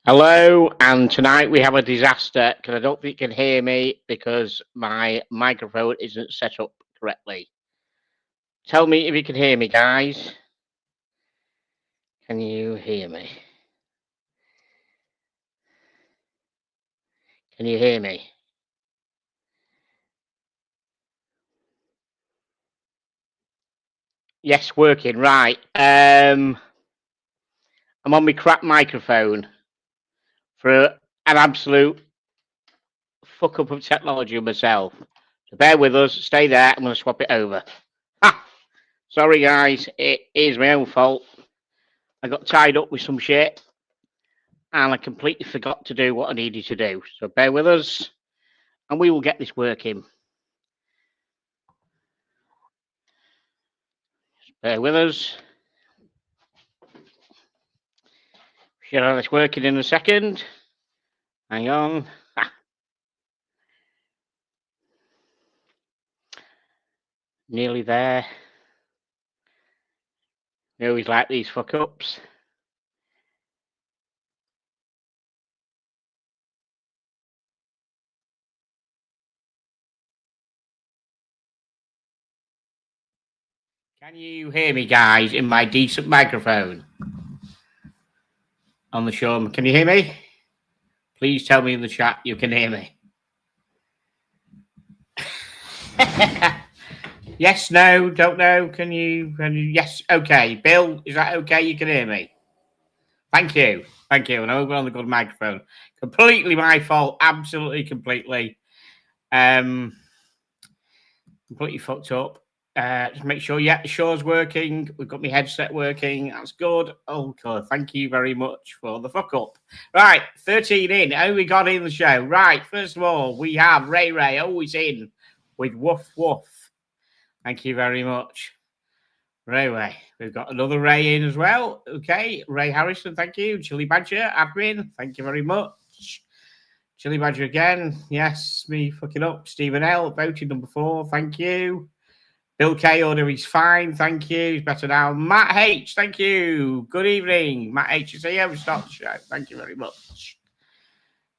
Hello, and tonight we have a disaster because I don't think you can hear me because my microphone isn't set up correctly. Tell me if you can hear me, guys. Can you hear me? Can you hear me? Yes, working, right. I'm on my crap microphone for an absolute fuck up of technology myself. So bear with us, stay there, I'm going to swap it over. Ha! Sorry, guys, it is my own fault. I got tied up with some shit and I completely forgot to do what I needed to do. So bear with us, and we will get this working. Bear with us. Should have this working in a second. Hang on. Nearly there. We always like these fuck ups. Can you hear me, guys, in my decent microphone? On the show, can you hear me? Please tell me in the chat you can hear me. Yes, no, don't know. Can you? Yes, okay. Bill, is that okay? You can hear me. Thank you. Thank you. And I'm on the good microphone. Completely my fault. Absolutely, completely. Completely fucked up. Just make sure, yeah, the show's working. We've got my headset working. That's good. Oh, God. Thank you very much for the fuck up. Right, 13 in. Who we got in the show? Right, first of all, we have Ray always in with Woof Woof. Thank you very much. Ray. We've got another Ray in as well. Okay, Ray Harrison, thank you. Chili Badger, admin, thank you very much. Chili Badger again. Yes, me fucking up. Stephen L, voted number 4, thank you. Bill K, order, he's fine, thank you. He's better now. Matt H, thank you. Good evening. Matt H is here. We start the show. Thank you very much.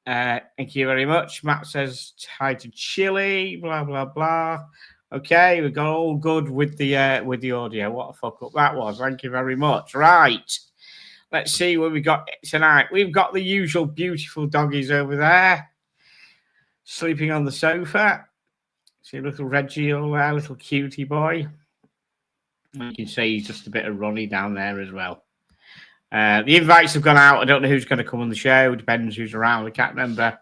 Thank you very much. Matt says hi to Chili, blah, blah, blah. Okay, we got all good with the audio. What a fuck up that was. Thank you very much. Right. Let's see what we got tonight. We've got the usual beautiful doggies over there. Sleeping on the sofa. See little Reggie over there, little cutie boy. You can see he's just a bit of Ronnie down there as well. The invites have gone out. I don't know who's going to come on the show. Depends who's around. I can't remember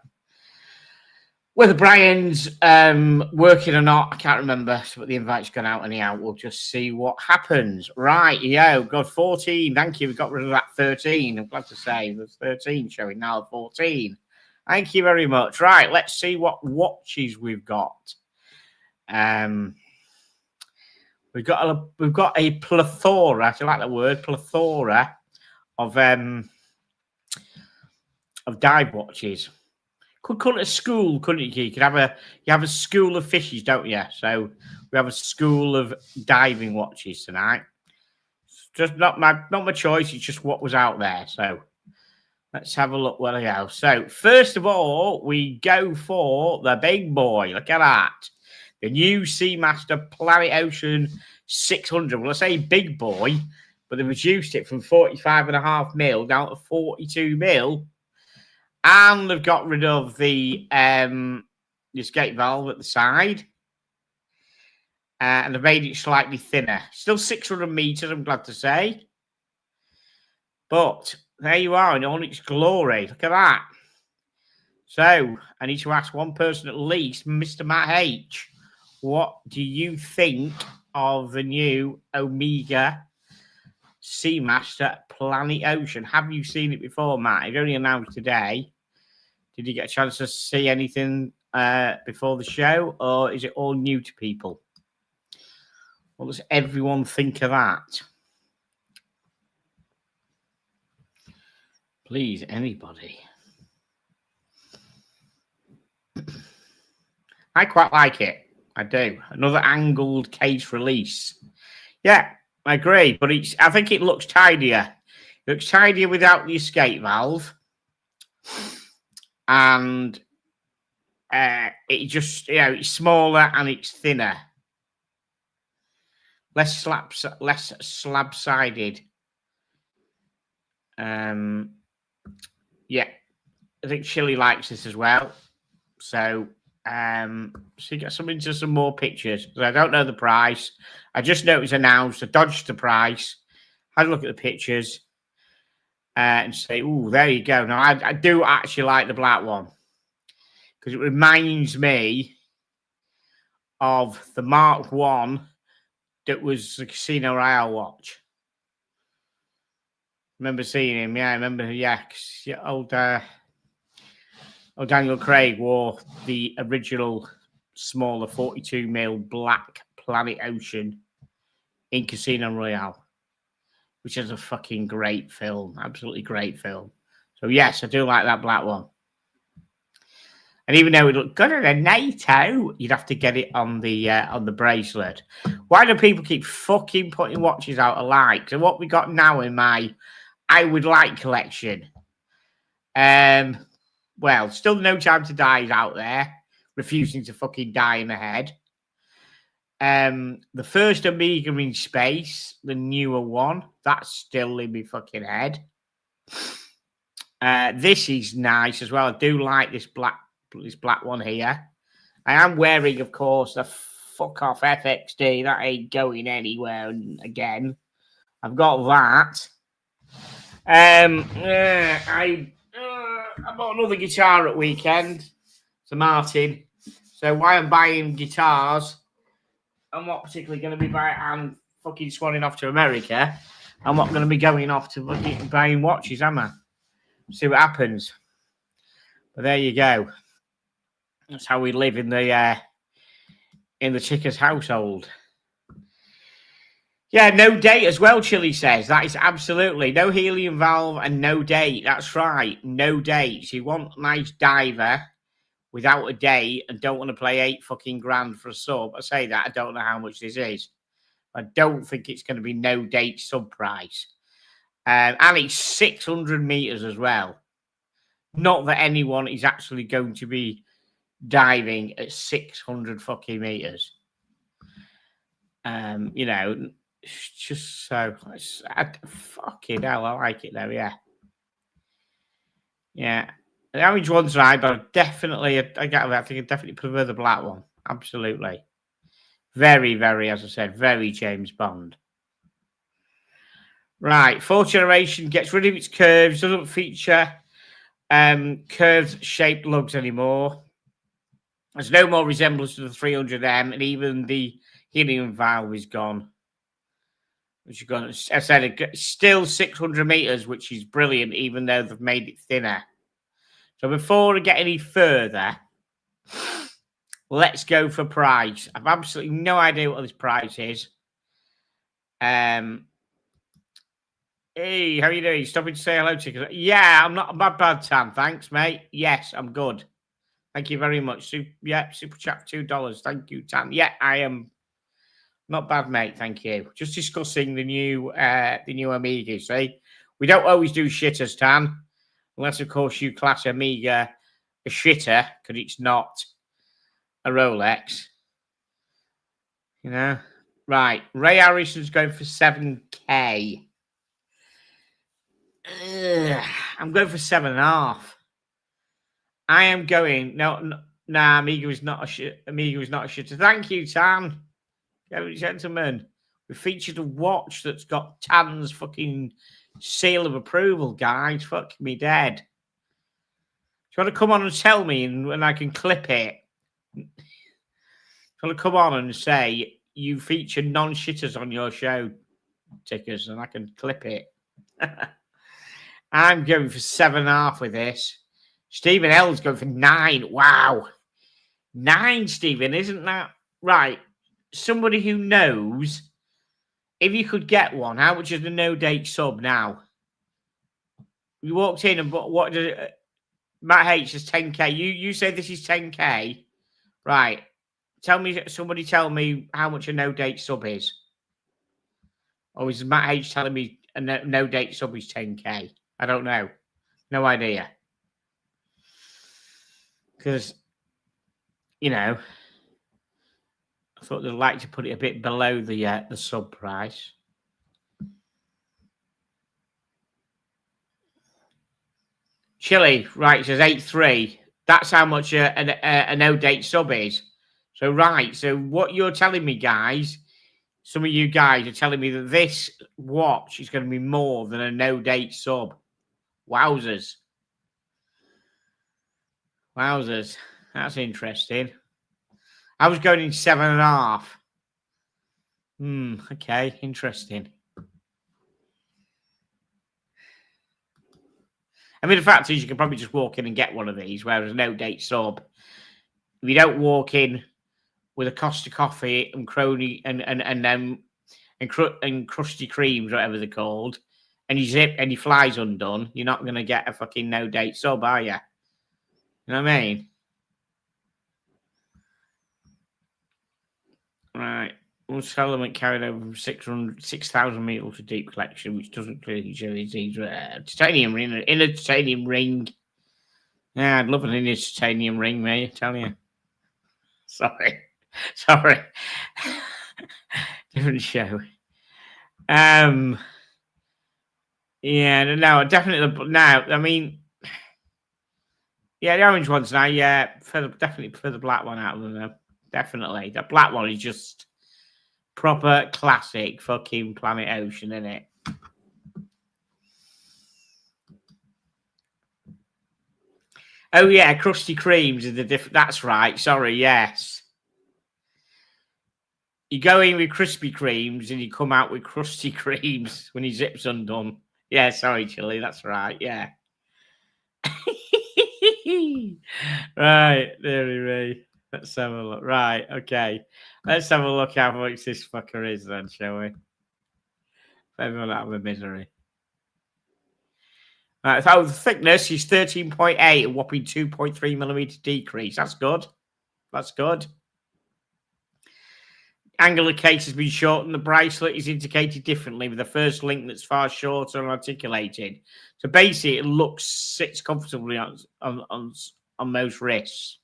whether Brian's working or not. I can't remember. But the invite's gone out anyhow. We'll just see what happens. Right, yo, got 14. Thank you. We got rid of that 13. I'm glad to say there's 13 showing now. 14. Thank you very much. Right, let's see what watches we've got. We've got a plethora. I like that word, plethora of dive watches. Could call it a school, couldn't you? You have a school of fishes, don't you? So we have a school of diving watches tonight. It's just not my choice. It's just what was out there. So let's have a look where they go. So first of all, we go for the big boy. Look at that. The new Seamaster Planet Ocean 600. Well, I say big boy, but they reduced it from 45.5 mil down to 42 mil. And they've got rid of the escape valve at the side. And they've made it slightly thinner. Still 600 meters, I'm glad to say. But there you are in all its glory. Look at that. So I need to ask one person at least, Mr. Matt H. What do you think of the new Omega Seamaster Planet Ocean? Have you seen it before, Matt? It only announced today. Did you get a chance to see anything before the show, or is it all new to people? What does everyone think of that? Please, anybody. I quite like it. I do. Another angled case release. Yeah, I agree. But I think it looks tidier. It looks tidier without the escape valve. And it just, it's smaller and it's thinner. Less slab-sided. Yeah. I think Chile likes this as well. So you get some more pictures. I don't know the price. I just know it was announced. I dodged the price. Had a look at the pictures and say, "Oh, there you go." Now I do actually like the black one because it reminds me of the Mark I that was the Casino Royale watch. Remember seeing him? Yeah, I remember. Yeah, old Daniel Craig wore the original smaller 42mm black Planet Ocean in Casino Royale, which is a fucking great film. Absolutely great film. So, yes, I do like that black one. And even though it looked good at a NATO, you'd have to get it on the bracelet. Why do people keep fucking putting watches out alike? So what we got now in my I Would Like collection. Well, still No Time to Die is out there, refusing to fucking die in the head. The first Omega in space, the newer one, that's still in my fucking head. This is nice as well. I do like this black one here. I am wearing, of course, the fuck off FXD. That ain't going anywhere again. I've got that. I bought another guitar at weekend. It's a Martin. So why I'm buying guitars, I'm not particularly going to be buying. I'm fucking swanning off to America. I'm not going to be going off to fucking buying watches, am I? See what happens. But there you go. That's how we live in the Chickers household. Yeah, no date as well, Chili says. That is absolutely no helium valve and no date. That's right, no dates. You want a nice diver without a date and don't want to play $8 for a sub. I say that, I don't know how much this is. I don't think it's going to be no date sub price. And it's 600 meters as well. Not that anyone is actually going to be diving at 600 fucking meters. It's just so fucking hell. I like it though. Yeah. The orange one's right, but I think I definitely prefer the black one. Absolutely. Very, very, as I said, very James Bond. Right. 4th generation gets rid of its curves, doesn't feature curved shaped lugs anymore. There's no more resemblance to the 300M, and even the helium valve is gone. Which is gone. I said it's still 600 meters, which is brilliant, even though they've made it thinner. So before I get any further, let's go for price. I've absolutely no idea what this price is. Hey, how are you doing? Stopping to say hello to you? Yeah, I'm not bad, Tan. Thanks, mate. Yes, I'm good. Thank you very much. Super chat for $2. Thank you, Tan. Yeah, I am not bad, mate. Thank you. Just discussing the new Omega. See, we don't always do shitters, Tan, unless of course you class Omega a shitter because it's not a Rolex. Right? Ray Harrison's going for $7K. I'm going for 7.5. I am going. No, Omega is not a shit. Omega is not a shitter. Thank you, Tan. Gentlemen, we featured a watch that's got Tan's fucking seal of approval, guys. Fuck me dead. Do you want to come on and tell me and I can clip it? Do you want to come on and say you feature non-shitters on your show, Tickers, and I can clip it? I'm going for 7.5 with this. Stephen L's going for 9. Wow. 9, Stephen, isn't that right? Somebody who knows, if you could get one, how much is the no date sub now? You walked in and what does it? Matt H is 10K. You said this is 10K, right? Somebody tell me how much a no date sub is. Or is Matt H telling me a no date sub is 10K? I don't know. No idea. Because, you know, I thought they'd like to put it a bit below the sub price. Chile, right, says 8.3. That's how much a no-date sub is. So, right, so what you're telling me, guys, some of you guys are telling me that this watch is going to be more than a no-date sub. Wowzers. Wowzers. That's interesting. I was going in 7.5. Okay, interesting. I mean, the fact is you can probably just walk in and get one of these, whereas a no-date sub, if you don't walk in with a Costa coffee and crony and crusty creams, whatever they're called, and you zip and your fly's undone, you're not going to get a fucking no-date sub, are you? You know what I mean? Right. Most element carried over from 6,000 meters to deep collection, which doesn't clearly show these titanium ring, inner titanium ring. Yeah, I'd love an inner titanium ring, mate, I tell you. Sorry. Different show. Yeah, no, definitely. Now, I mean, yeah, the orange one's now. Yeah, definitely prefer the black one out of them. Though. Definitely, the black one is just proper classic fucking Planet Ocean, isn't it? Oh yeah, Krusty Kremes is the different. That's right. Sorry, yes. You go in with Krispy Kremes and you come out with Krusty Kremes when your zip's undone. Yeah, sorry, Chili. That's right. Yeah. Right, there we go. Let's have a look. Right, okay. Let's have a look how much this fucker is then, shall we? Everyone out of a misery. Right, so the thickness is 13.8, a whopping 2.3 millimeter decrease. That's good. That's good. Angle of case has been shortened. The bracelet is indicated differently with the first link that's far shorter and articulated. So basically, it sits comfortably on most wrists.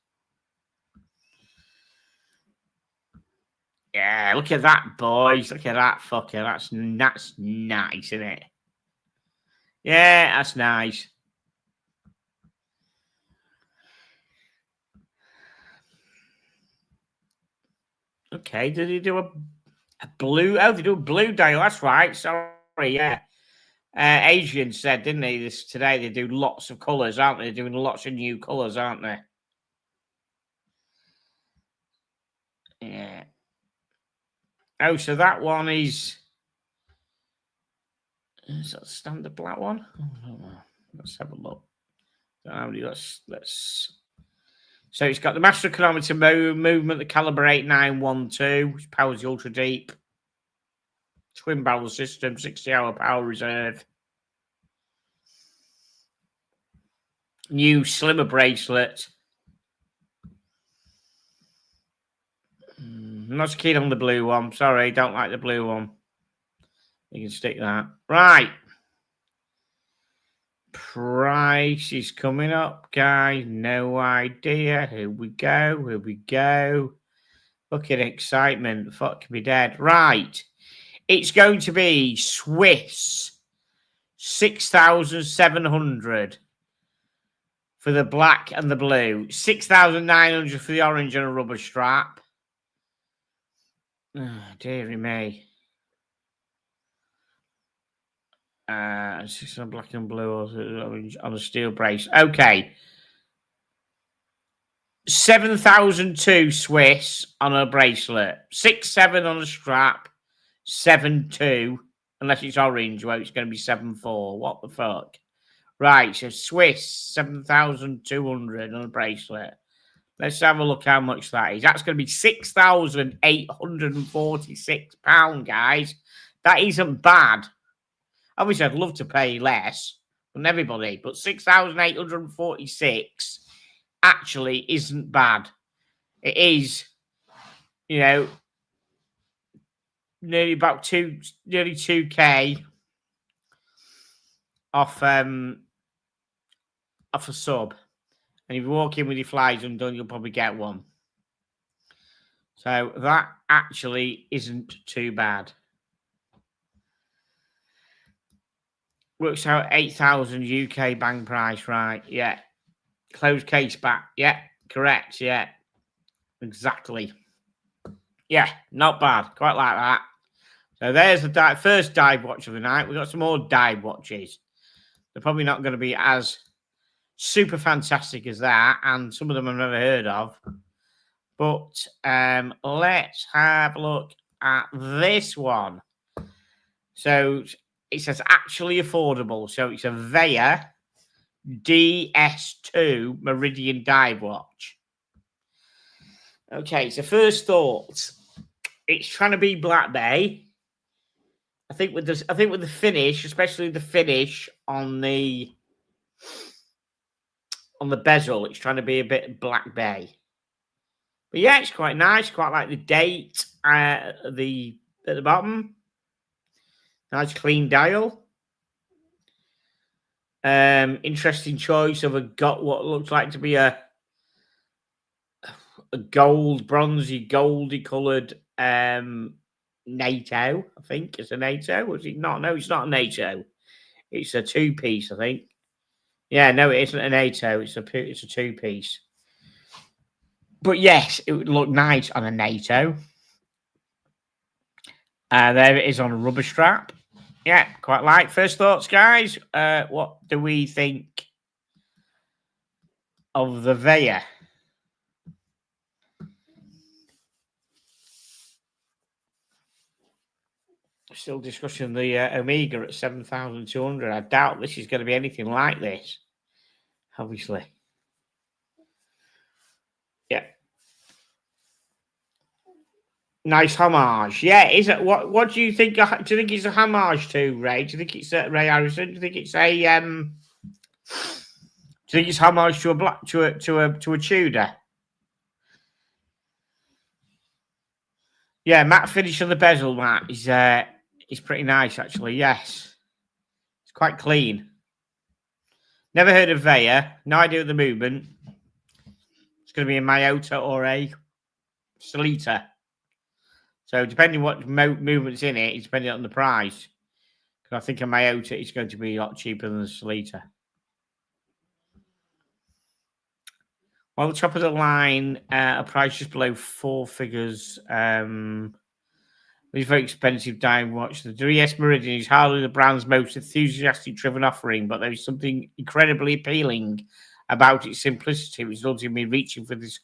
Yeah, look at that, boys. Look at that fucker. That's nice, isn't it? Yeah, that's nice. Okay, did he do a blue? Oh, they do a blue dial. That's right. Sorry, yeah. Adrian said, didn't he, this today? They do lots of colours, aren't they? They're doing lots of new colours, aren't they? Yeah. Oh, so that one is that a standard black one? Oh, let's have a look. Let's. So it's got the master chronometer movement, the caliber 8912, which powers the ultra deep. Twin barrel system, 60-hour power reserve. New slimmer bracelet. I'm not so keen on the blue one. Sorry, don't like the blue one. You can stick that. Right. Price is coming up, guys. No idea. Here we go. Fucking excitement. Fuck me dead. Right. It's going to be Swiss 6,700 for the black and the blue. 6,900 for the orange and a rubber strap. Oh, dearie me. 6 on black and blue on a steel brace. Okay. 7,002 Swiss on a bracelet. 6,700 on a strap. 7,200. Unless it's orange, where it's going to be 7,400. What the fuck? Right, so Swiss, 7,200 on a bracelet. Let's have a look how much that is. That's going to be £6,846, guys. That isn't bad. Obviously, I'd love to pay less than everybody, but 6,846 actually isn't bad. It is, nearly 2K off a sub. And if you walk in with your flies undone, you'll probably get one. So that actually isn't too bad. Works out 8,000 UK bang price, right? Yeah. Closed case back. Yeah, correct. Yeah, exactly. Yeah, not bad. Quite like that. So there's the first dive watch of the night. We've got some more dive watches. They're probably not going to be as super fantastic as that, and some of them I've never heard of. But let's have a look at this one. So it says actually affordable. So it's a Veja DS2 Meridian dive watch. Okay, so first thoughts. It's trying to be Black Bay. I think with the finish, especially the finish on the bezel, it's trying to be a bit Black Bay. But yeah, it's quite nice. Quite like the date at the bottom. Nice clean dial. Interesting choice of what looks like to be a bronzy, goldy coloured NATO. I think it's a NATO. Was it not? No, it's not a NATO. It's a 2-piece, I think. Yeah, no, it isn't a NATO. It's a 2-piece. But yes, it would look nice on a NATO. There it is on a rubber strap. Yeah, quite like. First thoughts, guys. What do we think of the Veja? Still discussing the Omega at 7,200. I doubt this is going to be anything like this. Obviously. Yeah. Nice homage. Yeah, is it? What do you think? Do you think it's a homage to Ray? Do you think it's Ray Harrison? Do you think it's a do you think it's homage to a Tudor? Yeah, matte finish on the bezel, Matt, is pretty nice actually. Yes, it's quite clean. Never heard of Veja. No idea of the movement. It's going to be a Miyota or a Sellita. So depending what movement's in it, it's depending on the price. Because I think a Miyota is going to be a lot cheaper than the Sellita. Well, the top of the line, a price just below 4 figures. It's very expensive dive watch. The DS Meridian is hardly the brand's most enthusiastic driven offering, but there is something incredibly appealing about its simplicity, resulting in me reaching for this.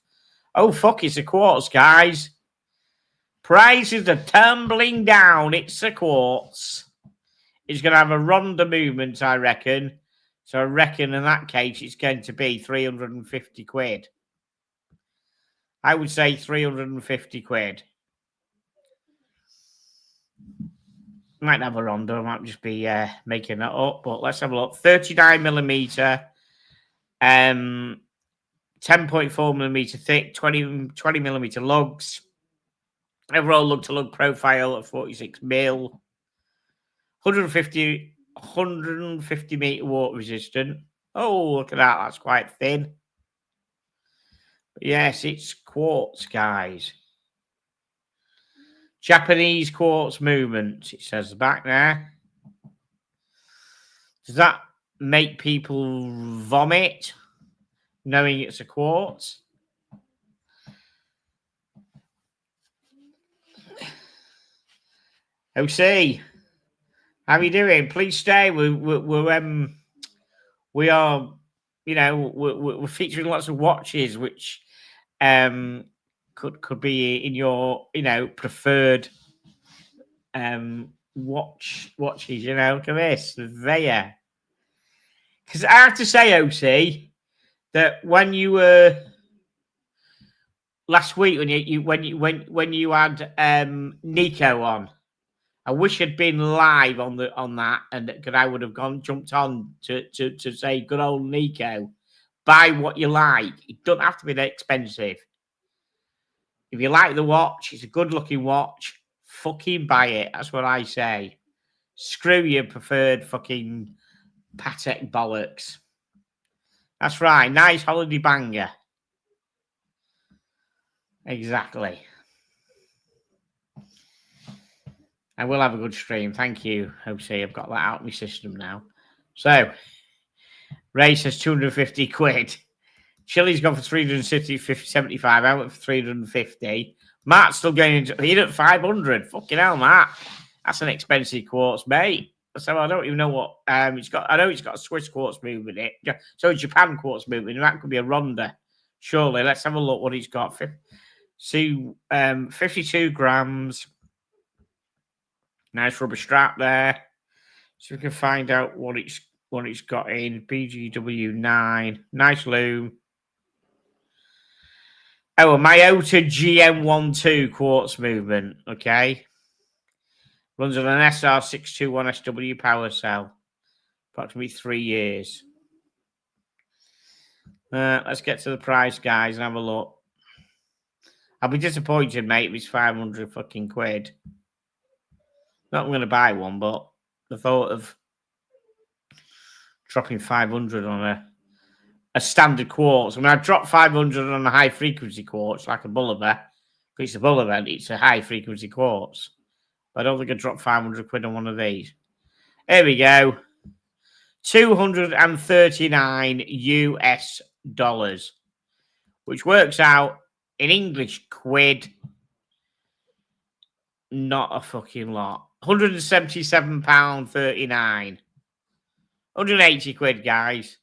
Oh, fuck, it's a quartz, guys. Prices are tumbling down. It's a quartz. It's going to have a Ronda movement, I reckon. So I reckon in that case, it's going to be 350 quid. I would say 350 quid. Might have a Ronda. I might just be making that up. But let's have a look. 39mm. 10.4mm thick. 20mm lugs. Overall lug-to-lug profile at 46mm. 150 meter water resistant. Oh, look at that. That's quite thin. But yes, it's quartz, guys. Japanese quartz movement, it says back there. Does that make people vomit, knowing it's a quartz? OC, how are you doing? Please stay. We are, you know, we're featuring lots of watches, which could be in your, you know, preferred watches. You know, look at this, the Veja. Because I have to say, OC, that when you were last week, when you had Nico on, I wish I'd been live on that, and because I would have jumped on to say, good old Nico, buy what you like. It doesn't have to be that expensive. If you like the watch, it's a good looking watch. Fucking buy it. That's what I say. Screw your preferred fucking Patek bollocks. That's right. Nice holiday banger. Exactly. I will have a good stream. Thank you, Jose. I've got that out of my system now. So, Ray says 250 quid. Chili's gone for 375. I went for 350. Matt's still going into he at 500. Fucking hell, Matt. That's an expensive quartz, mate. So I don't even know what it's got. I know it's got a Swiss quartz movement in it. So a Japan quartz movement. That could be a Ronda. Surely. Let's have a look what it's got. See, 52 grams. Nice rubber strap there. So we can find out what it's got in. BGW9. Nice loom. Oh, a Miyota GM12 quartz movement. Okay. Runs on an SR621 SW power cell. Approximately 3 years. Let's get to the price, guys, and have a look. I'll be disappointed, mate, if it's 500 fucking quid. Not going to buy one, but the thought of dropping 500 on a standard quartz. I mean, I'd drop 500 on a high frequency quartz like a Bulliver. If it's a Bulliver, it's a high frequency quartz. But I don't think I'd drop 500 quid on one of these. Here we go. 239 US dollars, which works out in English quid, not a fucking lot. £177.39. 180 quid, guys.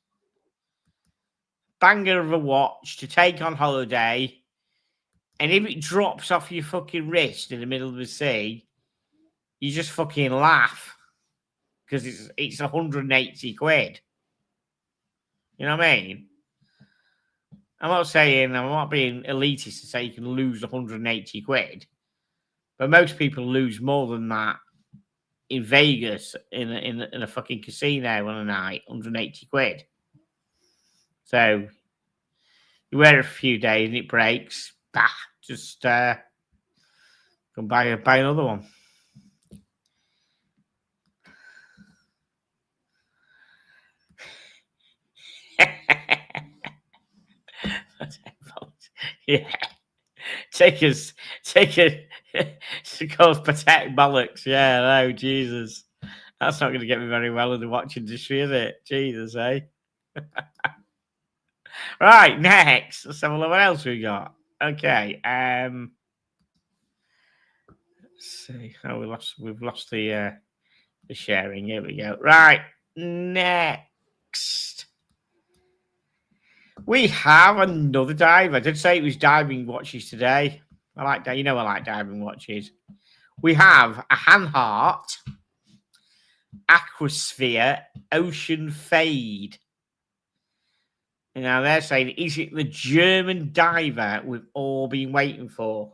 Banger of a watch to take on holiday. And if it drops off your fucking wrist in the middle of the sea, you just fucking laugh. Because it's 180 quid. You know what I mean? I'm not being elitist to say you can lose 180 quid. But most people lose more than that in Vegas in a fucking casino on a night, 180 quid. So you wear it for a few days and it breaks. Bah, just go buy another one. Yeah. Take us to cause protect bollocks. Yeah, no, Jesus. That's not going to get me very well in the watch industry, is it? Jesus, eh? Right, next. Let's have a look what else we got. Okay. Let's see. Oh, we've lost the sharing. Here we go. Right. Next. We have another dive. I did say it was diving watches today. I like that. I like diving watches. We have a Hanhart Aquasphere Ocean Fade. And now they're saying, is it the German diver we've all been waiting for?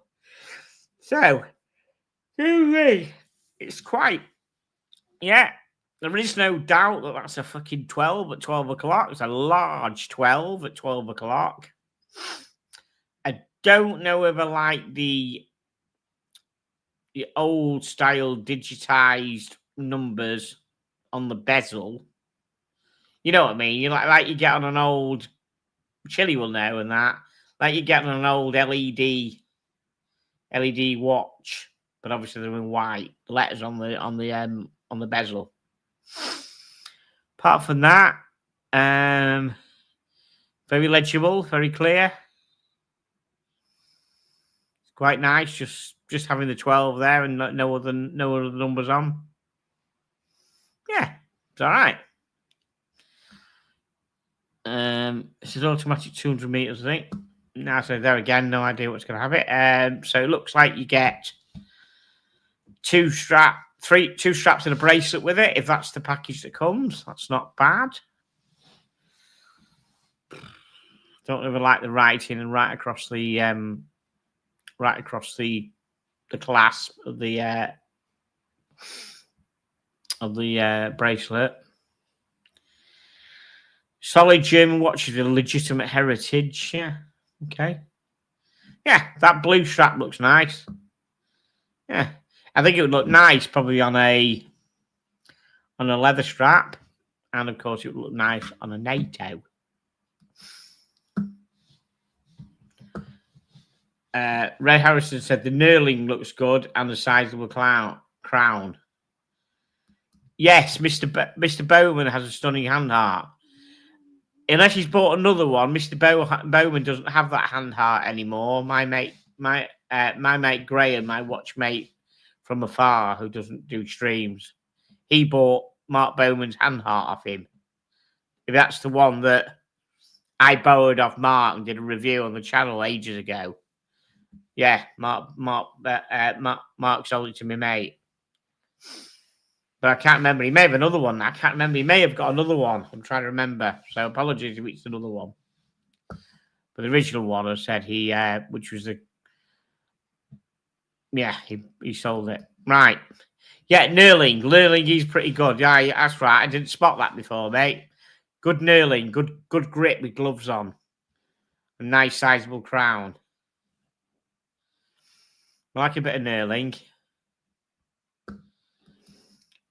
So, it's quite, yeah. There is no doubt that that's a fucking 12 at 12 o'clock. It's a large 12 at 12 o'clock. I don't know if I like the old style digitized numbers on the bezel. You know what I mean? You like you get on an old Chili will know and that. Like you get on an old LED watch, but obviously they're in white. The letters on the bezel. Apart from that, very legible, very clear. It's quite nice, just having the 12 there and no other numbers on. Yeah, it's all right. This is automatic 200 meters, I think. Now, so there again, no idea what's going to have it. So it looks like you get two straps and a bracelet with it. If that's the package that comes, that's not bad. Don't ever like the writing and right across the clasp of the bracelet. Solid German watch is a legitimate heritage. Yeah. Okay. Yeah, that blue strap looks nice. Yeah. I think it would look nice probably on a leather strap. And of course it would look nice on a NATO. Ray Harrison said the knurling looks good and the sizable crown. Yes, Mr. Bowman has a stunning hand heart. Unless he's bought another one, Mr. Bowman doesn't have that hand heart anymore. My mate Graham, my watchmate from afar, who doesn't do streams, he bought Mark Bowman's hand heart off him. If that's the one that I borrowed off Mark and did a review on the channel ages ago. Yeah, Mark sold it to me, mate. But I can't remember. He may have another one. I can't remember. He may have got another one. I'm trying to remember. So apologies if it's another one. But the original one, I said which was the... Yeah, he sold it. Right. Yeah, knurling. Knurling, he's pretty good. Yeah, that's right. I didn't spot that before, mate. Good knurling. Good grip with gloves on. A nice sizable crown. I like a bit of knurling.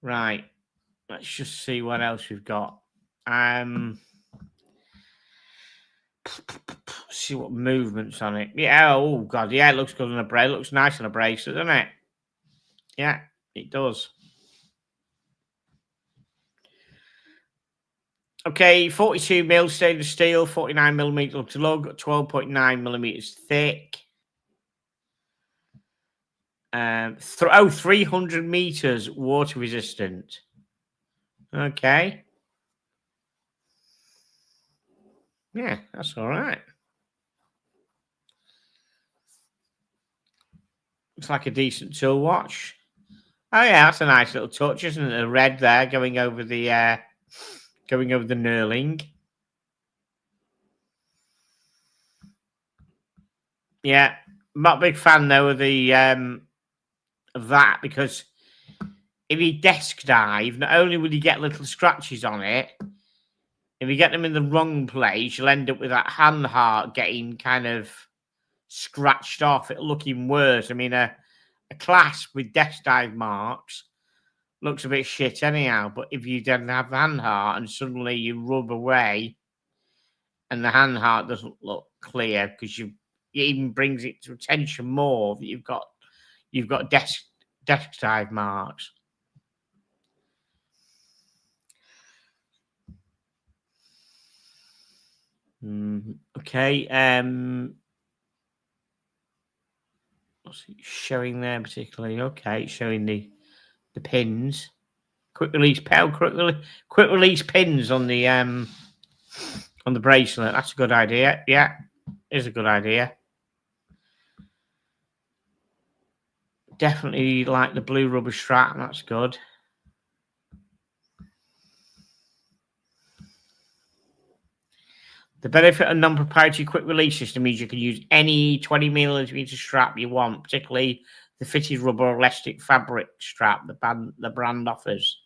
Right. Let's just see what else we've got. See what movements on it. Yeah, oh god, yeah, it looks good on a bracelet. It looks nice on a bracelet, doesn't it? Yeah, it does. Okay, 42 mil stainless steel, 49 millimeter to lug, 12.9 millimeters thick. 300 meters water resistant. Okay. Yeah, that's all right. Looks like a decent tool watch. Oh yeah, that's a nice little touch, isn't it? The red there going over the knurling. Yeah, I'm not a big fan though of the of that, because if you desk dive, not only will you get little scratches on it, if you get them in the wrong place, you'll end up with that hand heart getting kind of scratched off. It'll look even worse. I mean, a clasp with desk dive marks looks a bit shit anyhow, but if you then have the hand heart and suddenly you rub away and the hand heart doesn't look clear, because it even brings it to attention more that you've got desk dive marks. Okay. What's it showing there particularly? Okay, showing the pins. Quick release pins on the bracelet. That's a good idea. Yeah, is a good idea. Definitely like the blue rubber strap. That's good. The benefit of non-proprietary quick release system means you can use any 20 millimeter strap you want, particularly the fitted rubber elastic fabric strap the brand offers.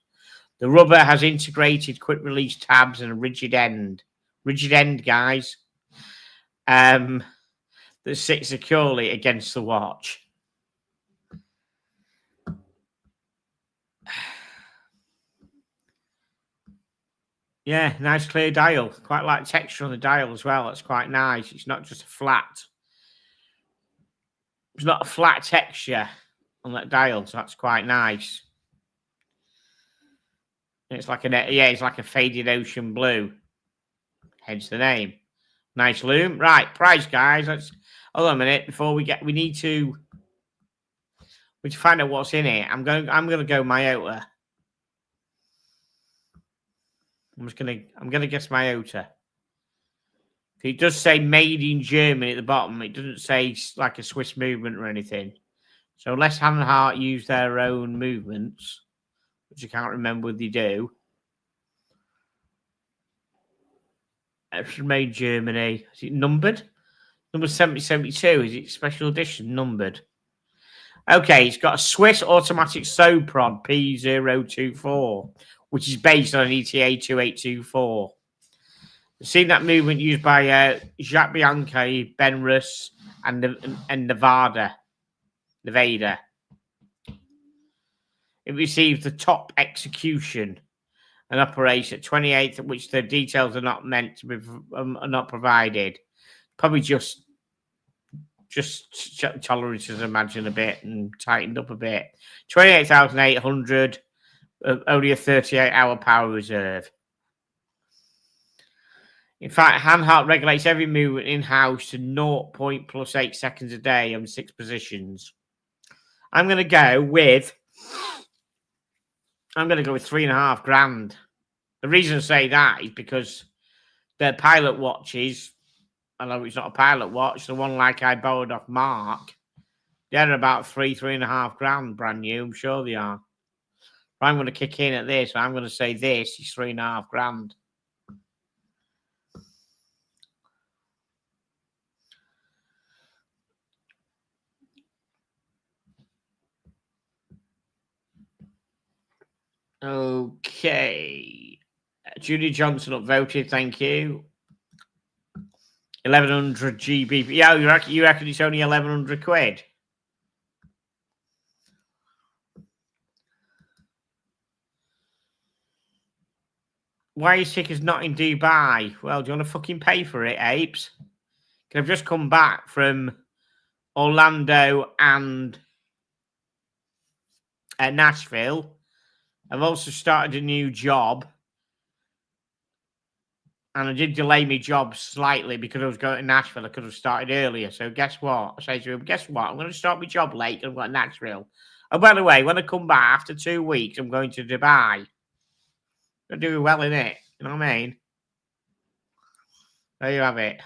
The rubber has integrated quick release tabs and a rigid end. Rigid end, guys. That sits securely against the watch. Yeah, nice clear dial. Quite like texture on the dial as well. That's quite nice. It's not just a flat. It's not a flat texture on that dial, so that's quite nice. It's like it's like a faded ocean blue. Hence the name. Nice loom. Right, price, guys. Let's hold on a minute before we need to find out what's in it. I'm gonna go Miyota. I'm gonna guess Miyota. It does say made in Germany at the bottom. It doesn't say like a Swiss movement or anything. So unless Hand Heart use their own movements, which I can't remember whether they do. It's made Germany. Is it numbered? Number 7072. Is it special edition numbered? Okay, it's got a Swiss automatic sew prod P024, which is based on an ETA 2824. I've seen that movement used by Jacques Bianchi, Benrus, and Nevada. It received the top execution and operates at 28th, at which the details are not meant to be are not provided. Probably just just tolerances, imagine a bit and tightened up a bit. 28,800, only a 38-hour power reserve. In fact, hand heart regulates every movement in-house to 0.+8 seconds a day on 6 positions. I'm going to go with 3.5 grand. The reason I say that is because the pilot watches, although it's not a pilot watch, the one like I borrowed off Mark, they're about 3.5 grand brand new. I'm sure they are. I'm going to kick in at this. I'm going to say this is 3.5 grand. Okay. Judy Johnson upvoted. Thank you. 1,100 GBP. Yeah, you reckon it's only 1,100 quid? Why is tickets not in Dubai? Well, do you want to fucking pay for it, apes? Because I've just come back from Orlando and Nashville. I've also started a new job. And I did delay my job slightly because I was going to Nashville. I could have started earlier. So guess what? I say to him, guess what? I'm going to start my job late. I'm going to Nashville. Oh, by the way, when I come back after 2 weeks, I'm going to Dubai. I'm doing well in it. You know what I mean? There you have it.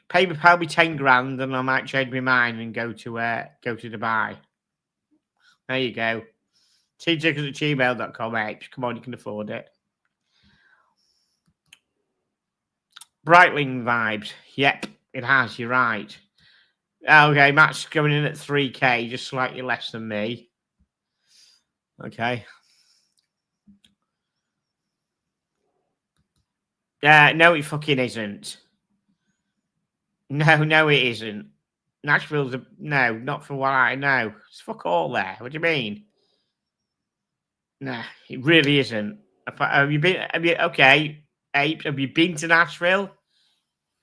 Pay me 10 grand and I might change my mind and go to Dubai. There you go. teamtickets@gmail.com, apes. Come on, you can afford it. Breitling vibes. Yep, it has. You're right. Okay, Matt's going in at 3K, just slightly less than me. Okay. No, it fucking isn't. No, it isn't. Nashville's no, not from what I know. It's fuck all there. What do you mean? Nah, it really isn't. Have you been? Okay, Ape, have you been to Nashville?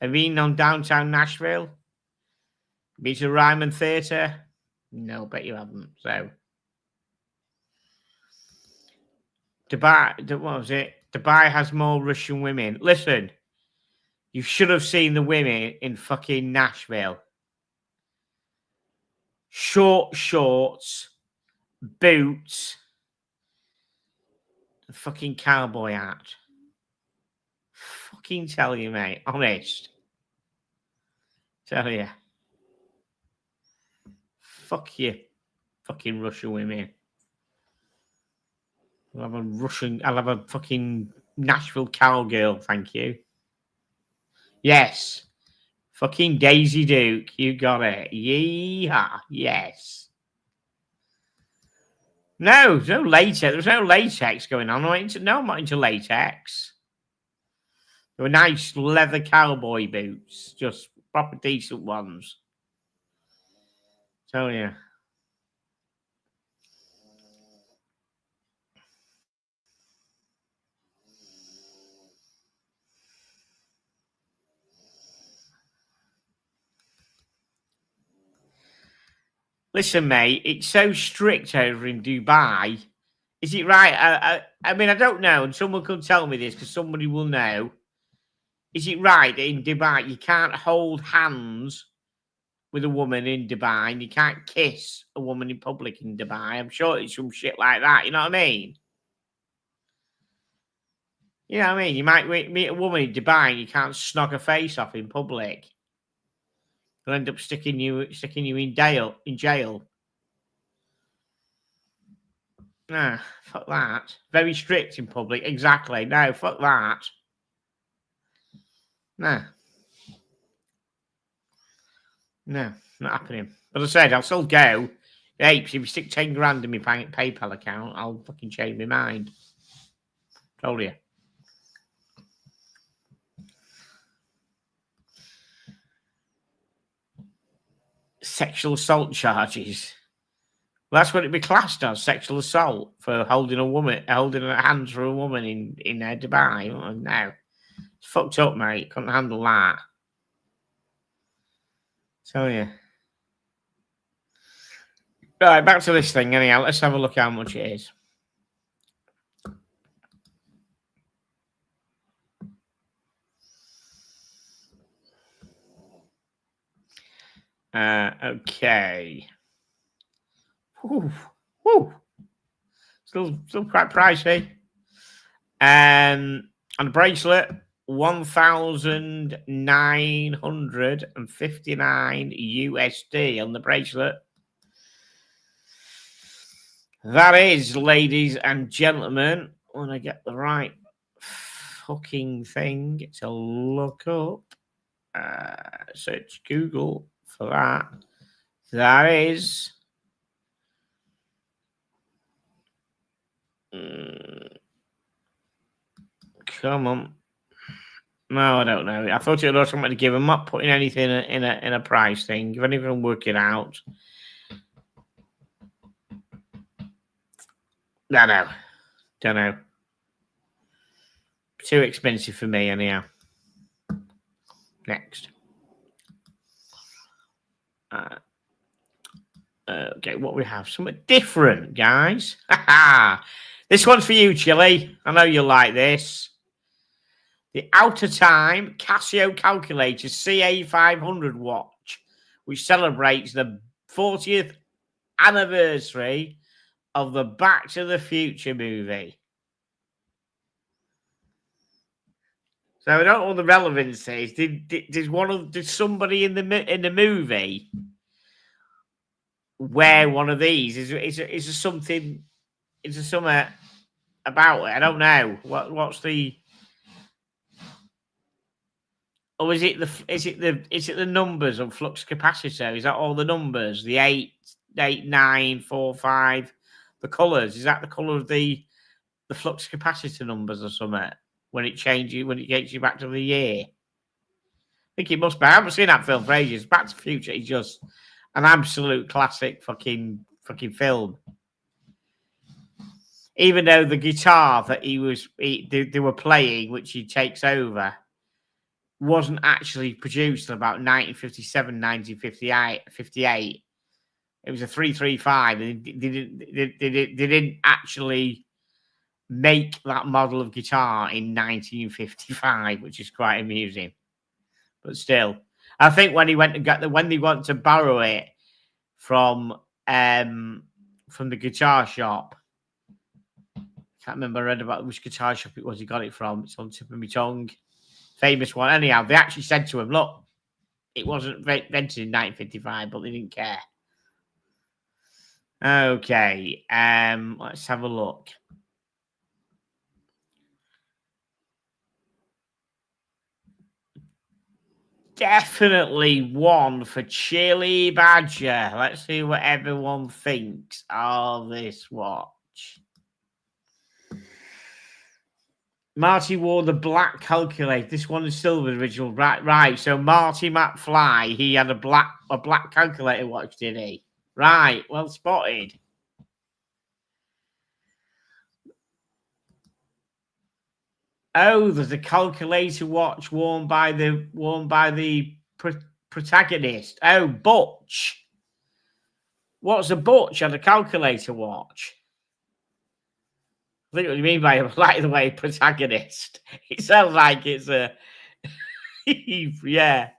Have you been on downtown Nashville? Been to Ryman Theatre? No, bet you haven't. So, Dubai, what was it? Dubai has more Russian women. Listen, you should have seen the women in fucking Nashville. Short shorts, boots, a fucking cowboy hat. Fucking tell you, mate. Honest. Tell you. Fuck you. Fucking Russian women. I'll have a fucking Nashville cowgirl, thank you. Yes. Fucking Daisy Duke. You got it. Yeehaw. Yes. No, there's no latex. There's no latex going on. No, I'm not into latex. They were nice leather cowboy boots. Just proper decent ones. Tell you. Listen, mate, it's so strict over in Dubai. Is it right? I mean, I don't know, and someone could tell me this because somebody will know. Is it right that in Dubai you can't hold hands with a woman in Dubai and you can't kiss a woman in public in Dubai? I'm sure it's some shit like that. You know what I mean? You know what I mean? You might meet a woman in Dubai and you can't snog her face off in public. They'll end up sticking you in jail. Nah, fuck that. Very strict in public. Exactly. No, fuck that. Nah. No, not happening. But as I said, I'll still go. Apes, if you stick 10 grand in my PayPal account, I'll fucking change my mind. Told you. Sexual assault charges. Well, that's what it'd be classed as, sexual assault for holding her hands for a woman in Dubai. Oh, no. It's fucked up, mate. Couldn't handle that. So yeah. Right, back to this thing anyhow. Let's have a look how much it is. Okay. Whew. Still quite pricey. And the bracelet, 1,959 USD on the bracelet. That is, ladies and gentlemen, when I get the right fucking thing to look up, search Google for that. That is come on. No, I don't know. I thought it was something to give. I'm not putting anything in a price thing. If anyone can work it out. Don't know. Too expensive for me, anyhow. Next. Okay, what we have? Something different, guys. This one's for you, Chili. I know you'll like this. The Outer Time Casio Calculator CA500 watch, which celebrates the 40th anniversary of the Back to the Future movie. So I don't know what the relevance is. Did somebody in the movie wear one of these? Is there something? Is there something about it? I don't know. What's the? Or is it the numbers on flux capacitor? Is that all the numbers? The 8, 9, 4, 5. The colours. Is that the colour of the flux capacitor numbers or something? When it gets you back to the year. I think it must be. I haven't seen that film for ages. Back to the Future is just an absolute classic fucking film. Even though the guitar that they were playing, which he takes over, wasn't actually produced in about 1957, 1958. It was a 335. They didn't actually make that model of guitar in 1955, which is quite amusing. But still, I think when they want to borrow it from the guitar shop, I can't remember. I read about which guitar shop it was he got it from. It's on the tip of my tongue. Famous one. Anyhow, they actually said to him, "Look, it wasn't invented in 1955, but they didn't care." Okay, let's have a look. Definitely one for Chili Badger. Let's see what everyone thinks of this watch. Marty wore the black calculator. This one is silver original. Right. So Marty McFly, he had a black calculator watch, did he? Right. Well spotted. Oh, there's a calculator watch worn by the protagonist. Oh, Butch. What's a Butch on a calculator watch? I think what you mean by like the way protagonist. It sounds like it's a yeah.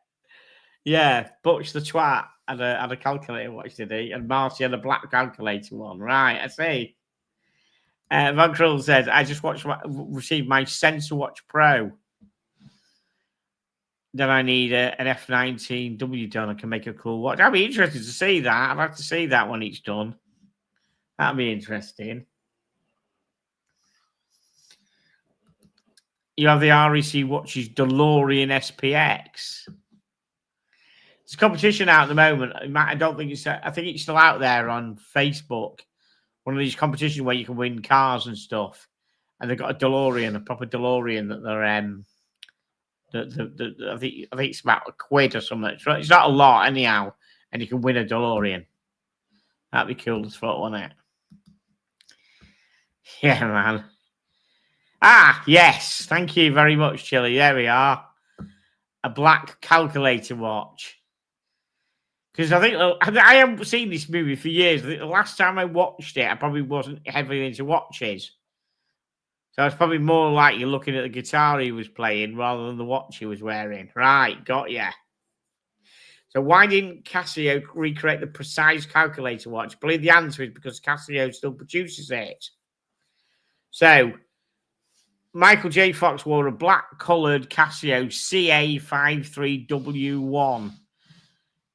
Butch the twat had a calculator watch, did he? And Marty had a black calculator one. Right, I see. Van Krill says, I just received my Sensor Watch Pro. Then I need an F19W done. I can make a cool watch. I'd be interested to see that. I'd like to see that when it's done. That'd be interesting. You have the REC Watches DeLorean SPX. There's a competition out at the moment. I think it's still out there on Facebook. One of these competitions where you can win cars and stuff. And they've got a DeLorean, a proper DeLorean that they're I think it's about £1 or something. It's not a lot anyhow, and you can win a DeLorean. That'd be cool as fuck, wouldn't it? Yeah, man. Yes. Thank you very much, Chili. There we are. A black calculator watch. Because I think I haven't seen this movie for years. I think the last time I watched it, I probably wasn't heavily into watches. So it's probably more like you're looking at the guitar he was playing rather than the watch he was wearing. Right, got ya. So why didn't Casio recreate the precise calculator watch? I believe the answer is because Casio still produces it. So Michael J. Fox wore a black-coloured Casio CA53W1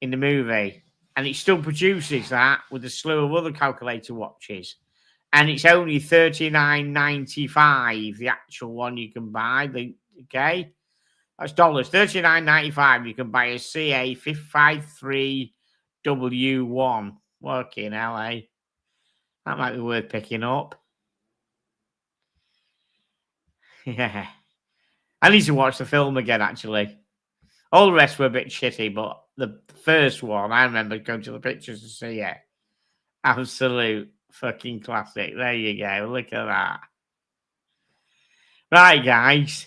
in the movie, and it still produces that with a slew of other calculator watches. And it's only $39.95, the actual one you can buy. Okay? That's dollars. $39.95. You can buy a CA53W1. Working LA. That might be worth picking up. Yeah. I need to watch the film again, actually. All the rest were a bit shitty, but the first one, I remember going to the pictures to see it. Absolute fucking classic. There you go. Look at that. Right, guys.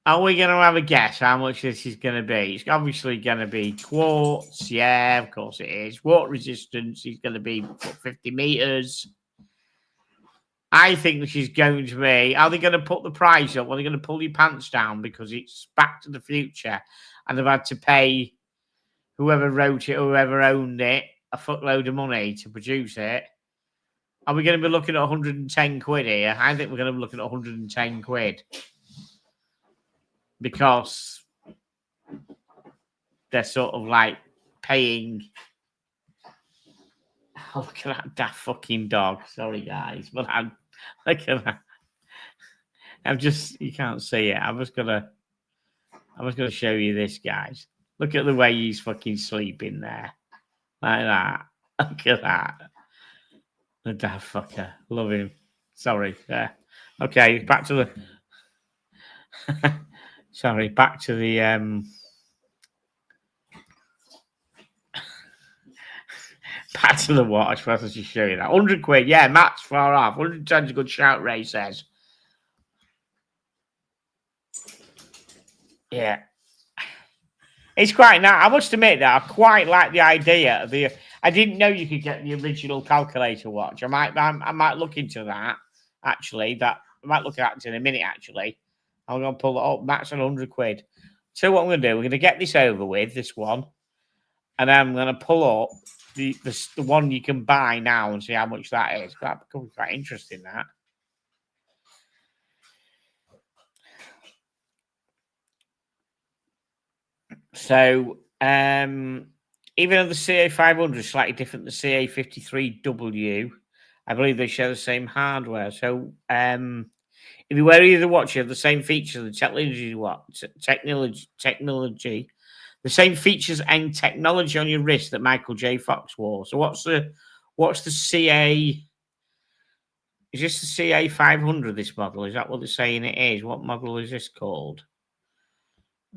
Are we going to have a guess how much this is going to be? It's obviously going to be quartz. Yeah, of course it is. Water resistance is going to be 50 meters. I think this is going to be. Are they going to put the price up? Are they going to pull your pants down because it's Back to the Future and they've had to pay whoever wrote it or whoever owned it a fuckload of money to produce it? Are we going to be looking at 110 quid here? I think we're going to be looking at 110 quid. Because they're sort of like paying. Oh, look at that daft fucking dog. Sorry, guys. But look at that. I'm just, you can't see it. I'm just gonna show you this, guys. Look at the way he's fucking sleeping there. Like that. Look at that. The daft fucker. Love him. Sorry. Yeah. Okay, back to the sorry, back to the back to the watch. What else to show you that? 100 quid. Yeah, Matt's far off. 110 is a good shout, Ray says. Yeah. It's quite nice. I must admit that I quite like the idea of the. I didn't know you could get the original calculator watch. I might look into that actually. I might look at it in a minute actually. I'm gonna pull it up. Matt's on 100 quid. So what I'm gonna do, we're gonna get this over with, this one, and I'm gonna pull up the one you can buy now and see how much that is. That could be quite interesting. That. So, even though the CA500 is slightly different than the CA53W, I believe they share the same hardware. So, if you wear either watch, you have the same features, the technology, the same features and technology on your wrist that Michael J. Fox wore. So, what's the CA? Is this the CA500? This model, is that what they're saying it is? What model is this called?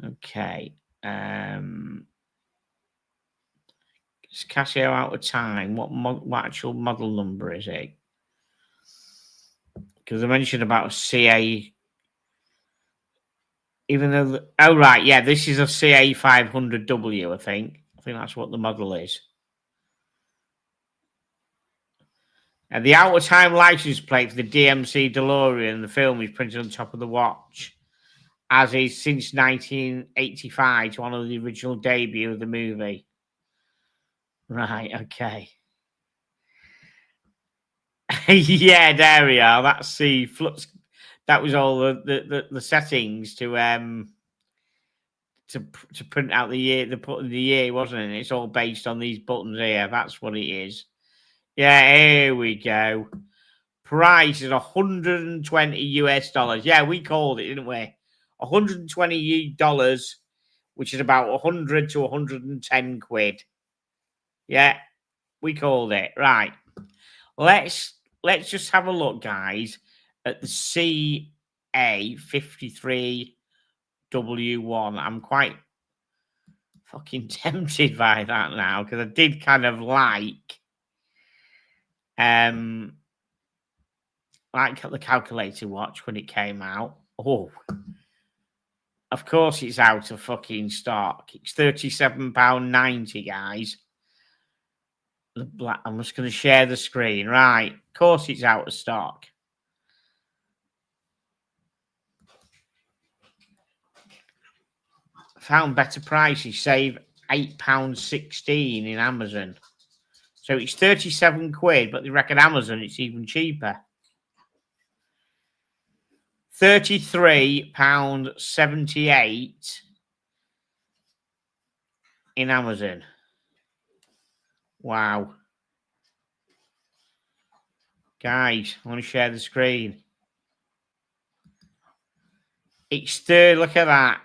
Okay. Is Casio out of time? What actual model number is it? Because I mentioned about a CA. Even though, oh right, yeah, this is a CA500W. I think that's what the model is. And the out of time license plate for the DMC DeLorean, the film, is printed on top of the watch, as is since 1985 to honor the original debut of the movie. Right, okay. Yeah, there we are. That's the flux. That was all the settings to print out the year, the year, wasn't it? It's all based on these buttons here. That's what it is. Yeah, here we go. Price is $120. Yeah, we called it, didn't we? $120, which is about 100 to 110 quid. Yeah, we called it. Right. Let's just have a look, guys, at the CA53W1. I'm quite fucking tempted by that now because I did kind of like the calculator watch when it came out. Oh, Of course, it's out of fucking stock. It's £37.90, guys. The black. I'm just going to share the screen. Right. Of course, it's out of stock. Found better prices. Save £8.16 in Amazon. So it's 37 quid, but they reckon Amazon it's even cheaper. £33.78 in Amazon. Wow. Guys, I want to share the screen. It's still, look at that.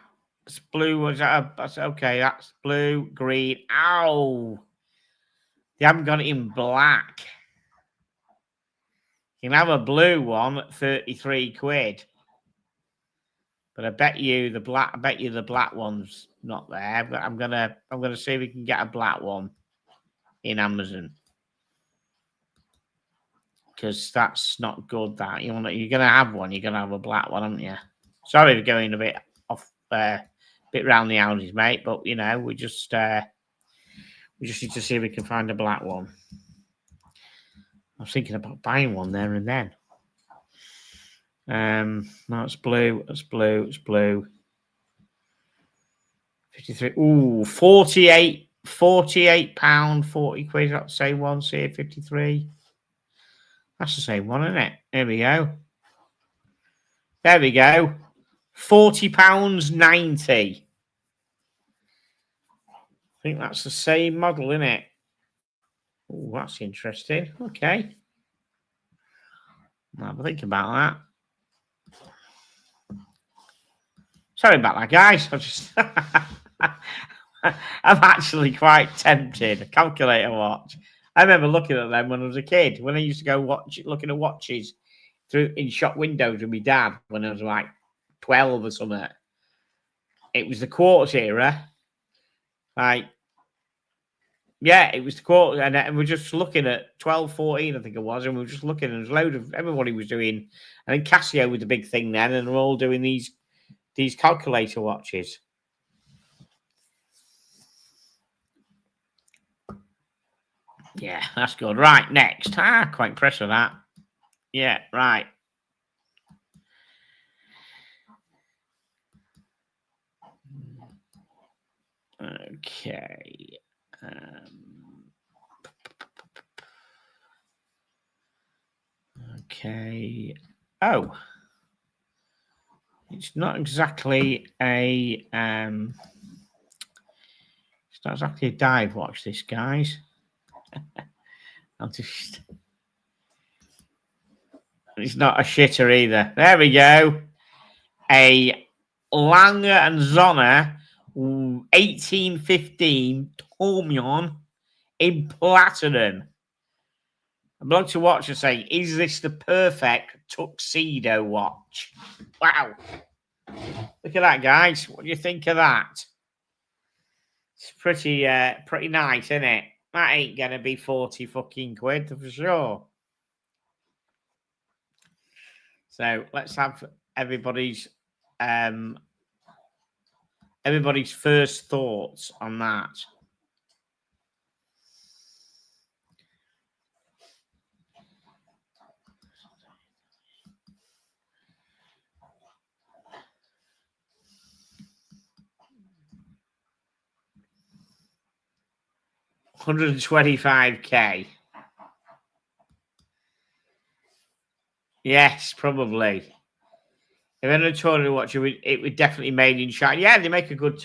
It's blue. That's okay. That's blue, green. Ow. They haven't got it in black. You can have a blue one at 33 quid. But I bet you the black one's not there. But I'm gonna see if we can get a black one in Amazon. Because that's not good. That you're gonna have one. You're gonna have a black one, aren't you? Sorry for going a bit off, bit round the houses, mate. But you know, we just need to see if we can find a black one. I was thinking about buying one there and then. No, it's blue. It's blue. It's blue. 53. Ooh, 48. £48.40. That's the same one. See, 53. That's the same one, isn't it? There we go. There we go. £40.90. I think that's the same model, isn't it? Oh, that's interesting. Okay. I'll have a think about that. Sorry about that, guys. I'm actually quite tempted. A calculator watch. I remember looking at them when I was a kid. When I used to go looking at watches in shop windows with my dad when I was like 12 or something. It was the quartz era. Like, yeah, it was the quartz, and we're just looking at 12, 14, I think it was, and we were just looking, and there's load of everybody was doing. I think Casio was the big thing then, and they're all doing these calculator watches. Yeah, that's good. Right, next. Quite impressed with that. Yeah, right. Okay. Okay. Oh. It's not exactly a it's not exactly a dive watch, this, guys. It's not a shitter either. There we go. A Lange and Sonner 1815 Tourbillon in platinum. I'd like to watch and say, is this the perfect tuxedo watch? Wow. Look at that, guys. What do you think of that? It's pretty nice, isn't it? That ain't gonna be 40 fucking quid for sure. So let's have everybody's first thoughts on that. £125K. Yes, probably. If I had a watch, it would definitely made in China. Yeah, they make a good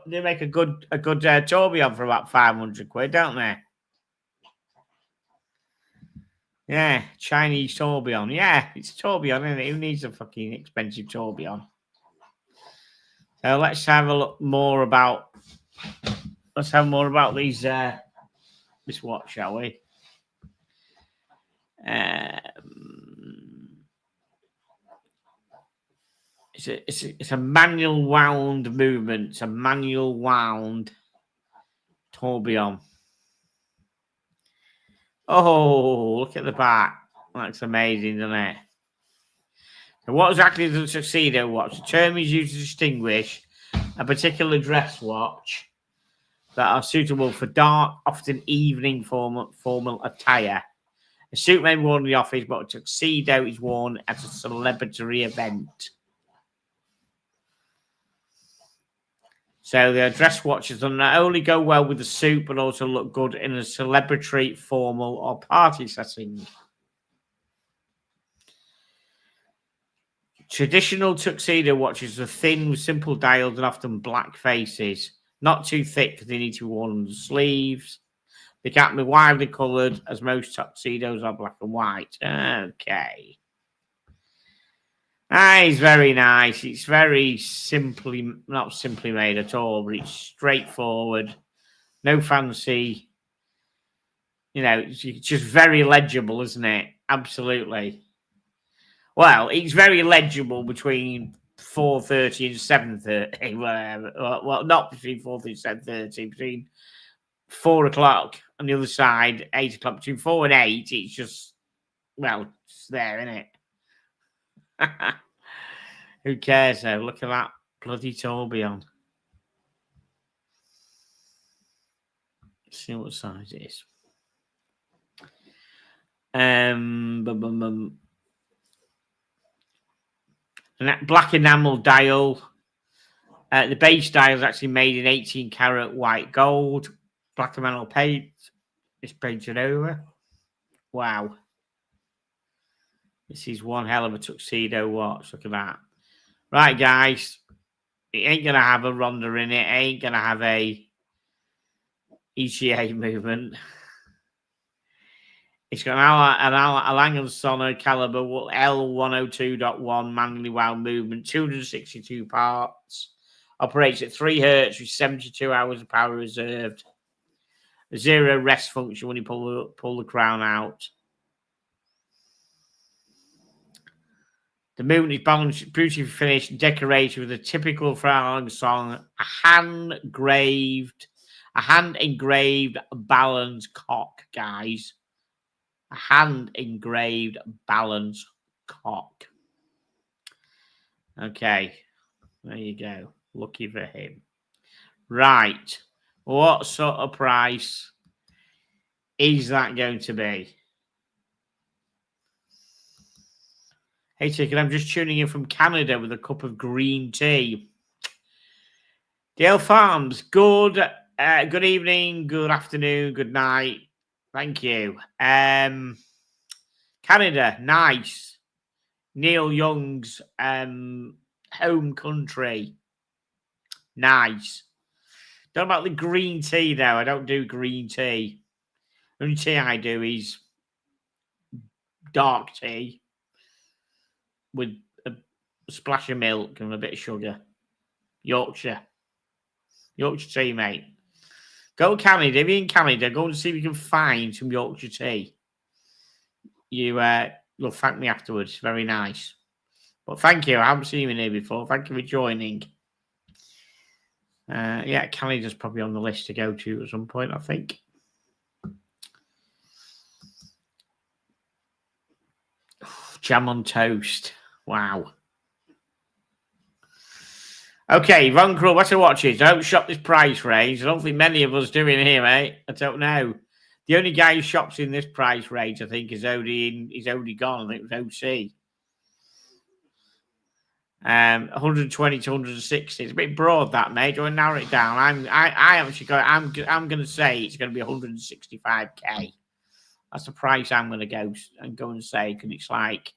they make a good tourbillon for about 500 quid, don't they? Yeah, Chinese tourbillon. Yeah, it's a tourbillon, isn't it? Who needs a fucking expensive tourbillon? So let's have a look more about. Let's have more about these. This watch, shall we? It's a manual wound movement. It's a manual wound tourbillon. Oh, look at the back. That's amazing, isn't it? So what exactly is a tuxedo watch? The term is used to distinguish a particular dress watch that are suitable for dark, often evening formal attire. A suit may be worn in the office, but a tuxedo is worn at a celebratory event. So the dress watches will not only go well with the suit, but also look good in a celebratory, formal, or party setting. Traditional tuxedo watches are thin with simple dials and often black faces. Not too thick because they need to be worn on the sleeves. They can't be widely coloured as most tuxedos are black and white. Okay. It's very nice. It's very not simply made at all, but it's straightforward. No fancy. It's just very legible, isn't it? Absolutely. Well, it's very legible between 4:30 and 7:30. Well, not between 4:30 and 7:30. Between 4 o'clock on the other side, 8 o'clock. Between 4 and 8, it's just, it's there, isn't it? Who cares, though? Look at that bloody tourbillon. Let's see what size it is. And that black enamel dial. The base dial is actually made in 18 karat white gold. Black enamel paint is painted over. Wow. This is one hell of a tuxedo watch. Look at that. Right, guys. It ain't going to have a Ronda in it. It ain't going to have a ETA movement. It's got an Lange & Söhne caliber L102.1 manually wound movement, 262 parts. Operates at 3 hertz with 72 hours of power reserved. A 0 rest function when you pull the crown out. The movement is balanced, beautifully finished, and decorated with a typical Lange & Söhne, a hand-engraved balance cock, guys. A hand-engraved balance cock. Okay, there you go. Lucky for him. Right. What sort of price is that going to be? Hey, Ticket, I'm just tuning in from Canada with a cup of green tea. Dale Farms, good evening, good afternoon, good night. Thank you. Canada, nice. Neil Young's home country. Nice. Don't know about the green tea, though. I don't do green tea. The only tea I do is dark tea with a splash of milk and a bit of sugar. Yorkshire tea, mate. Go to Canada. If you're in Canada, go and see if you can find some Yorkshire tea. You'll thank me afterwards. Very nice. But thank you. I haven't seen you in here before. Thank you for joining. Canada's probably on the list to go to at some point, I think. Jam on toast. Wow. Okay, Von Krull, what to watch is. Don't shop this price range. I don't think many of us do in here, mate. I don't know. The only guy who shops in this price range, I think, is already gone. I think it was OC. 120 to 160. It's a bit broad, that, mate. Do you want to narrow it down? I'm going to say it's going to be 165k. That's the price I'm going to go and say, because it's like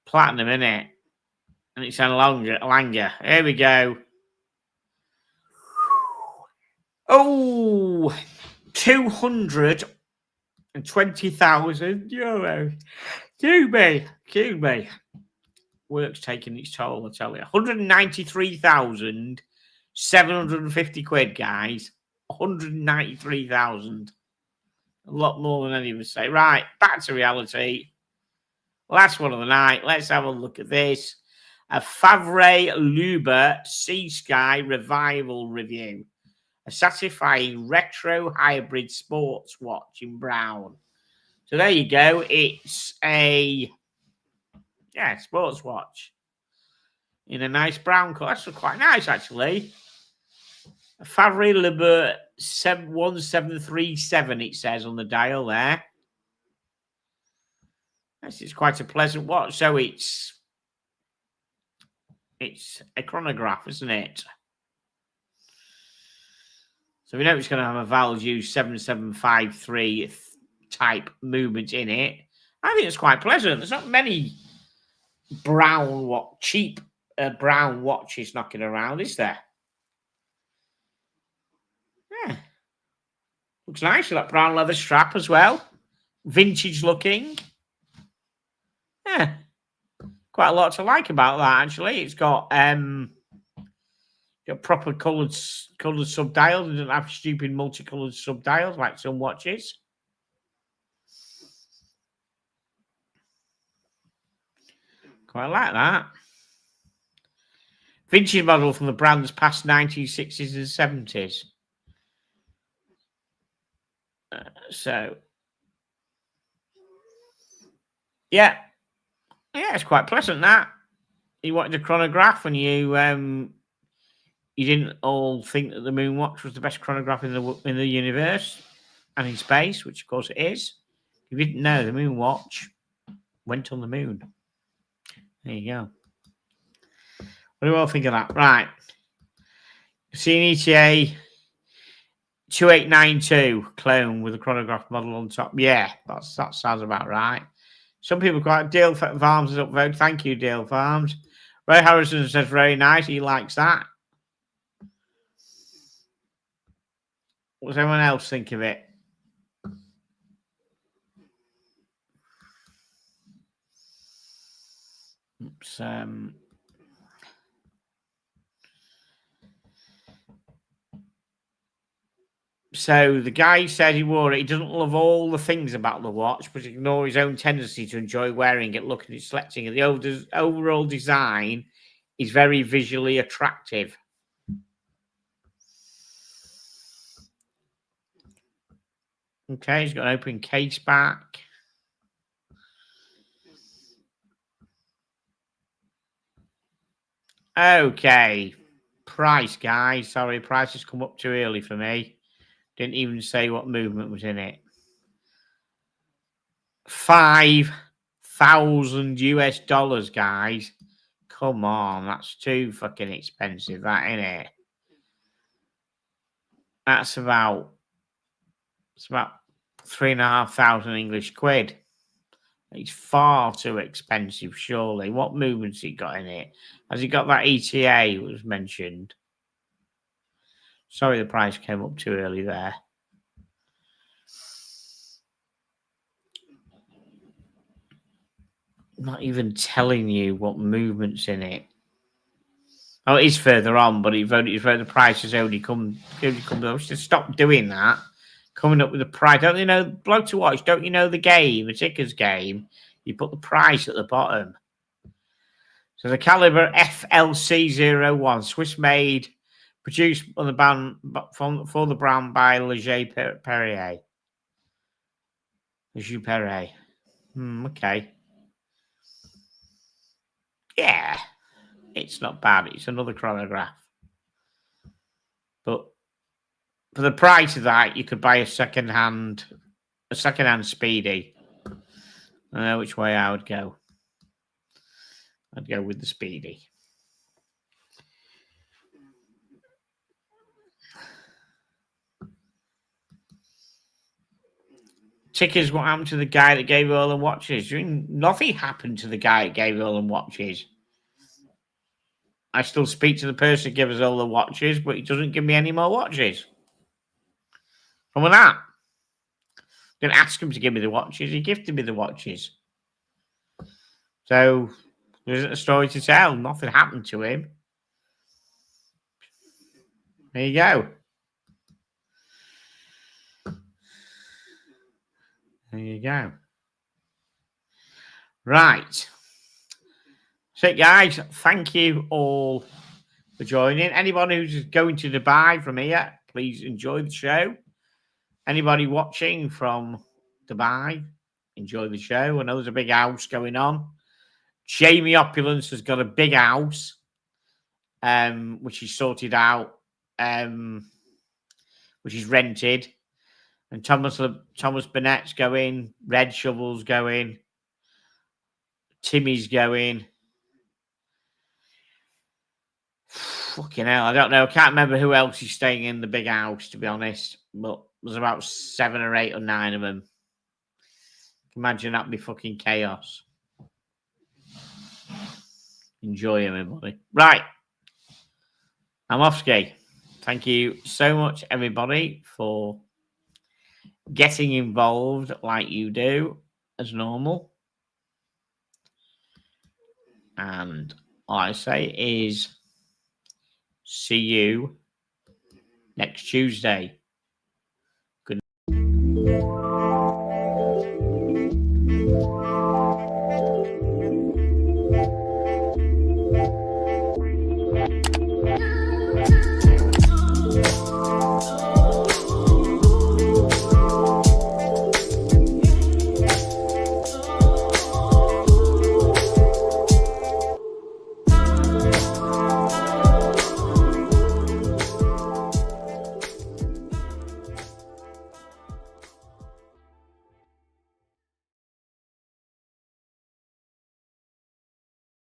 platinum, innit? And it's a Lange. Here we go. Oh, 220,000 euros. Excuse me. Work's taking its toll, I tell you. 193,750 quid, guys. 193,000. A lot more than any of us say. Right, back to reality. Last one of the night. Let's have a look at this. A Favre-Luber Sea Sky Revival review. A satisfying retro hybrid sports watch in brown. So there you go. It's a Yeah, Sports Watch. In a nice brown colour. That's quite nice, actually. Favre Liber 1737, it says on the dial there. Yes, it's quite a pleasant watch. So it's a chronograph, isn't it? So we know it's going to have a value 7753 type movement in it. I think it's quite pleasant. There's not many cheap brown watches knocking around, is there? Yeah. Looks nice with that brown leather strap as well. Vintage looking. Yeah. Quite a lot to like about that, actually. It's got proper coloured subdials. It doesn't have stupid multicoloured subdials like some watches. Quite like that. Vintage model from the brand's past 1960s and 70s. So, yeah, it's quite pleasant. That you wanted a chronograph, and you didn't all think that the Moon Watch was the best chronograph in the universe and in space, which of course it is. You didn't know the Moon Watch went on the moon. There you go. What do you all think of that? Right. CNETA 2892 clone with a chronograph model on top. Yeah, that sounds about right. Some people quite. Dale Farms is upvoted. Thank you, Dale Farms. Ray Harrison says very nice. He likes that. What does everyone else think of it? Oops, So the guy said he wore it. He doesn't love all the things about the watch, but ignore his own tendency to enjoy wearing it, looking at it, selecting it. The overall design is very visually attractive. Okay, he's got an open case back. Okay. Price, guys. Sorry, price has come up too early for me. Didn't even say what movement was in it. $5,000 US, guys. Come on, that's too fucking expensive, that, ain't it? That's about 3,500 English quid. It's far too expensive, surely. What movement's he got in it? Has he got that ETA was mentioned? Sorry, the price came up too early there. I'm not even telling you what movement's in it. Oh, it is further on, but the price has only come. Just stop doing that. Coming up with the price. Don't you know, Bloke to Watch, don't you know the game, the tickers game? You put the price at the bottom. So the Caliber FLC01, Swiss made, produced on the brand for the brand by Leger Perrier. Leger Perrier. Okay. Yeah, it's not bad. It's another chronograph. But for the price of that, you could buy a second-hand Speedy. I know which way I would go. I'd go with the Speedy. Tickers, what happened to the guy that gave you all the watches? Nothing happened to the guy that gave you all the watches. I still speak to the person who gave us all the watches, but he doesn't give me any more watches. From that, I didn't ask him to give me the watches. He gifted me the watches. So there isn't a story to tell. Nothing happened to him. There you go. There you go. Right. So, guys, thank you all for joining. Anybody who's going to Dubai from here, please enjoy the show. Anybody watching from Dubai, enjoy the show. I know there's a big house going on. Jamie Opulence has got a big house, which he's sorted out, which is rented. And Thomas Burnett's going. Red Shovel's going. Timmy's going. Fucking hell, I don't know. I can't remember who else is staying in the big house, to be honest. But there's about 7 or 8 or 9 of them. Imagine that'd be fucking chaos. Enjoy, everybody. Right. I'm off ski. Thank you so much, everybody, for getting involved like you do, as normal. And all I say is see you next Tuesday. Good night.